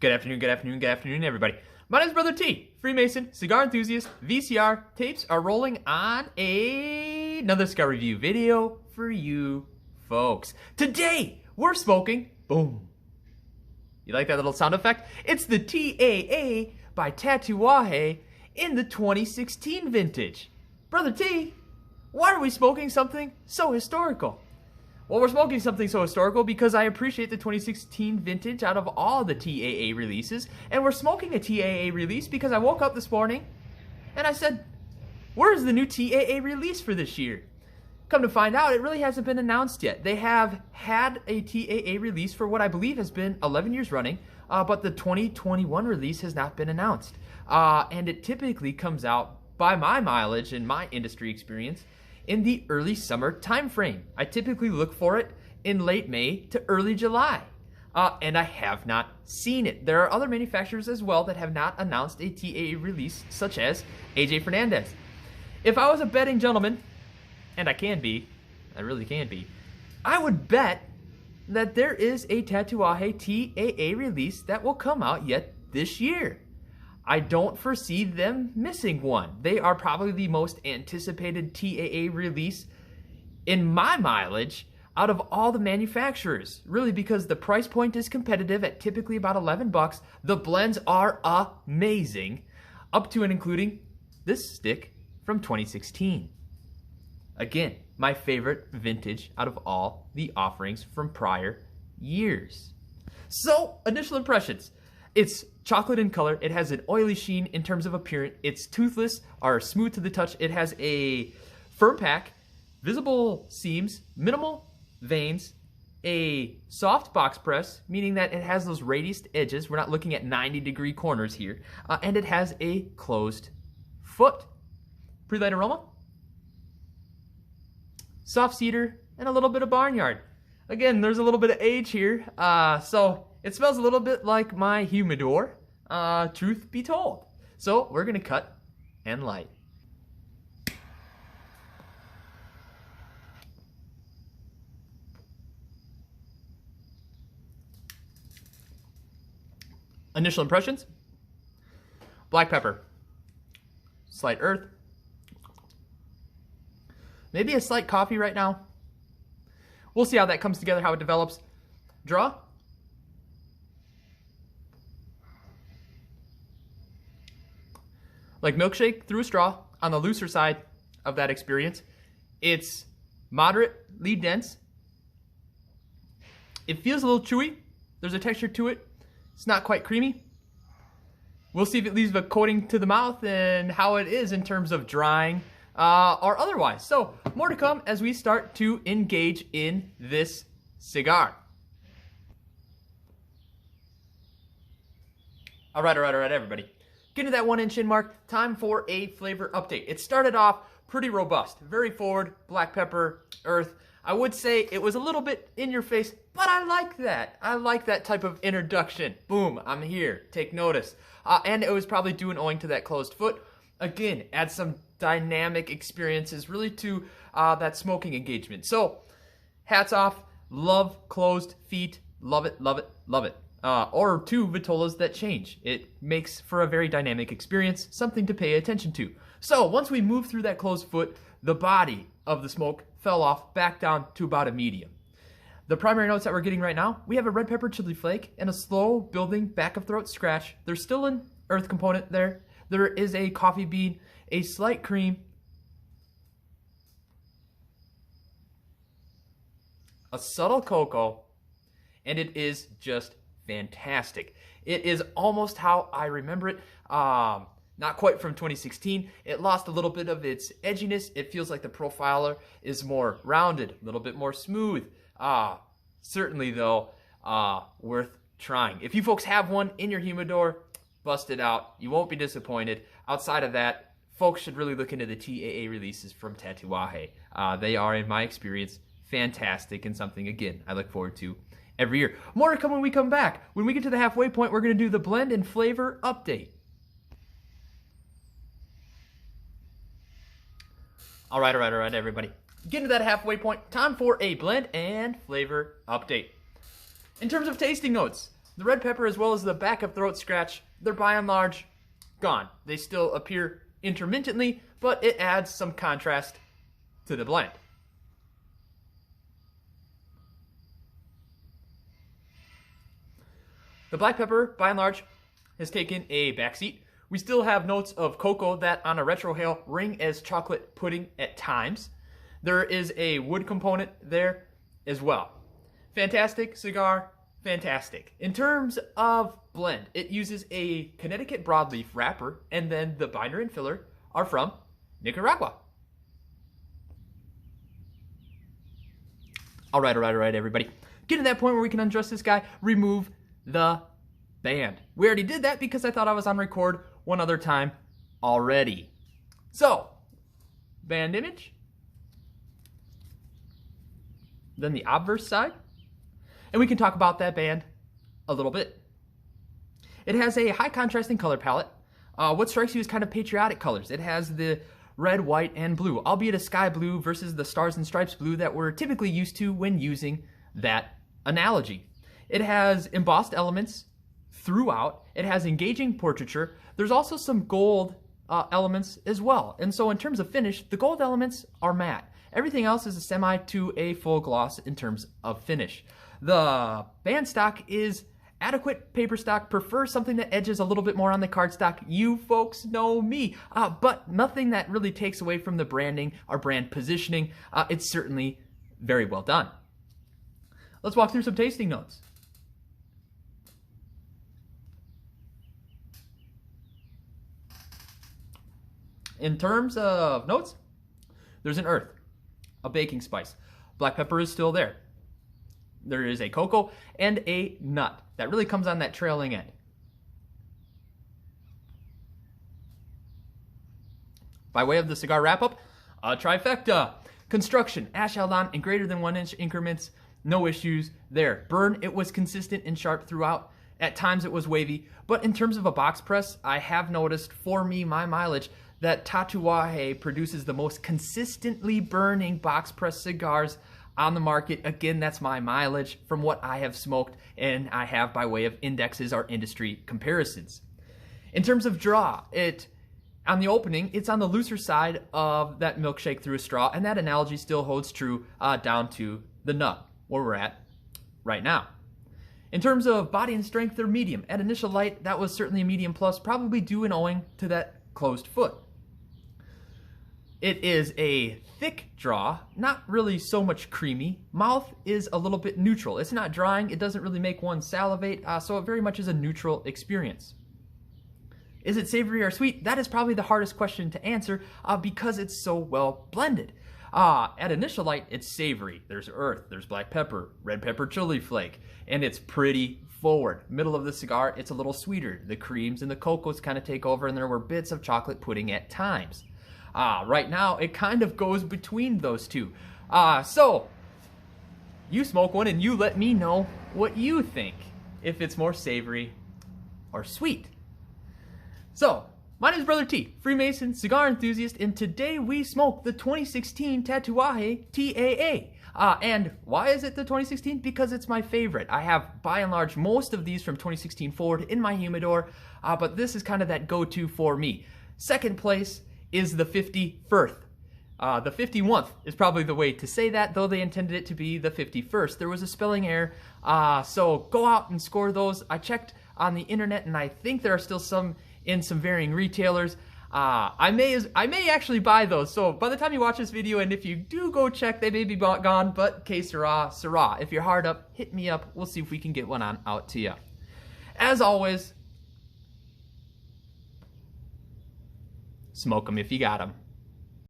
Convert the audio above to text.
Good afternoon, everybody. My name is Brother T, Freemason, cigar enthusiast, VCR. Tapes are rolling on another cigar review video for you folks. Today, we're smoking, boom. You like that little sound effect? It's the TAA by Tatuaje in the 2016 vintage. Brother T, why are we smoking something so historical? Well, we're smoking something so historical because I appreciate the 2016 vintage out of all the TAA releases, and we're smoking a TAA release because I woke up this morning and I said, where's the new TAA release for this year? Come to find out, it really hasn't been announced yet. They have had a TAA release for what I believe has been 11 years running, but the 2021 release has not been announced. And it typically comes out, by my mileage and my industry experience, in the early summer time frame. I typically look for it in late May to early July, and I have not seen it. There are other manufacturers as well that have not announced a TAA release, such as AJ Fernandez. If I was a betting gentleman, and I can be, I really can be, I would bet that there is a Tatuaje TAA release that will come out yet this year. I don't foresee them missing one. They are probably the most anticipated TAA release in my mileage out of all the manufacturers. Really, because the price point is competitive at typically about 11 bucks. The blends are amazing, up to and including this stick from 2016. Again, my favorite vintage out of all the offerings from prior years. So, initial impressions. It's chocolate in color. It has an oily sheen in terms of appearance. It's toothless or smooth to the touch. It has a firm pack, visible seams, minimal veins, a soft box press, meaning that it has those radiused edges. We're not looking at 90-degree corners here. And it has a closed foot. Pretty light aroma. Soft cedar and a little bit of barnyard. Again, there's a little bit of age here. So it smells a little bit like my humidor, truth be told. So we're gonna cut and light. Initial impressions: black pepper, slight earth, maybe a slight coffee right now. We'll see how that comes together, how it develops. Draw. Like milkshake through a straw on the looser side of that experience. It's moderately dense. It feels a little chewy. There's a texture to it. It's not quite creamy. We'll see if it leaves a coating to the mouth and how it is in terms of drying or otherwise. So more to come as we start to engage in this cigar. All right, everybody. Getting to that 1 inch in mark, time for a flavor update. It started off pretty robust, very forward, black pepper, earth. I would say it was a little bit in your face, but I like that. I like that type of introduction. Boom, I'm here, take notice. And it was probably due and owing to that closed foot. Again, add some dynamic experiences really to that smoking engagement. So, hats off, love closed feet, love it, love it, love it. Or two vitolas that change. It makes for a very dynamic experience, something to pay attention to. So once we move through that closed foot, the body of the smoke fell off back down to about a medium. The primary notes that we're getting right now, we have a red pepper chili flake and a slow building back of throat scratch. There's still an earth component there. There is a coffee bean, a slight cream, a subtle cocoa, and it is just fantastic. It is almost how I remember it. Not quite from 2016. It lost a little bit of its edginess. It feels like the profiler is more rounded, a little bit more smooth. Certainly though, worth trying. If you folks have one in your humidor, bust it out. You won't be disappointed. Outside of that, folks should really look into the TAA releases from Tatuaje. They are, in my experience, fantastic and something, again, I look forward to every year. More to come when we come back. When we get to the halfway point, we're going to do the blend and flavor update. All right, everybody. Getting to that halfway point, time for a blend and flavor update. In terms of tasting notes, The red pepper as well as the backup throat scratch, they're by and large gone. They still appear intermittently, but it adds some contrast to the blend. The black pepper, by and large, has taken a backseat. We still have notes of cocoa that on a retrohale ring as chocolate pudding at times. There is a wood component there as well. Fantastic cigar, fantastic. In terms of blend, it uses a Connecticut broadleaf wrapper, and then the binder and filler are from Nicaragua. All right, everybody. Get to that point where we can undress this guy, remove the band. We already did that because I thought I was on record one other time already. So, band image, then the obverse side, and we can talk about that band a little bit. It has a high contrasting color palette. What strikes you is kind of patriotic colors. It has the red, white, and blue, albeit a sky blue versus the stars and stripes blue that we're typically used to when using that analogy. It has embossed elements throughout. It has engaging portraiture. There's also some gold elements as well. And so in terms of finish, the gold elements are matte. Everything else is a semi to a full gloss in terms of finish. The band stock is adequate paper stock. Prefer something that edges a little bit more on the cardstock. You folks know me. But nothing that really takes away from the branding or brand positioning. It's certainly very well done. Let's walk through some tasting notes. In terms of notes, there's an earth, a baking spice. Black pepper is still there. There is a cocoa and a nut that really comes on that trailing end. By way of the cigar wrap-up, a trifecta. Construction, ash held on in greater than 1 inch increments. No issues there. Burn, it was consistent and sharp throughout. At times it was wavy. But in terms of a box press, I have noticed, for me, my mileage, that Tatuaje produces the most consistently burning box press cigars on the market. Again, that's my mileage from what I have smoked, and I have by way of indexes or industry comparisons. In terms of draw, on the opening, it's on the looser side of that milkshake through a straw, and that analogy still holds true down to the nut, where we're at right now. In terms of body and strength, they're medium. At initial light, that was certainly a medium plus, probably due and owing to that closed foot. It is a thick draw, not really so much creamy. Mouth is a little bit neutral. It's not drying, it doesn't really make one salivate, so it very much is a neutral experience. Is it savory or sweet? That is probably the hardest question to answer because it's so well blended. At initial light, it's savory. There's earth, there's black pepper, red pepper chili flake, and it's pretty forward. Middle of the cigar, it's a little sweeter. The creams and the cocos kind of take over, and there were bits of chocolate pudding at times. Right now, it kind of goes between those two. So, you smoke one and you let me know what you think, if it's more savory or sweet. So, my name is Brother T, Freemason, cigar enthusiast, and today we smoke the 2016 Tatuaje TAA. And why is it the 2016? Because it's my favorite. I have, by and large, most of these from 2016 forward in my humidor, but this is kind of that go-to for me. Second place is the 51st. The 51st is probably the way to say that, though they intended it to be the 51st. There was a spelling error, so go out and score those. I checked on the internet, and I think there are still some in some varying retailers. I may actually buy those, so by the time you watch this video, and if you do go check, they may be gone, but que sera, sera. If you're hard up, hit me up. We'll see if we can get one out to you. As always, smoke them if you got them.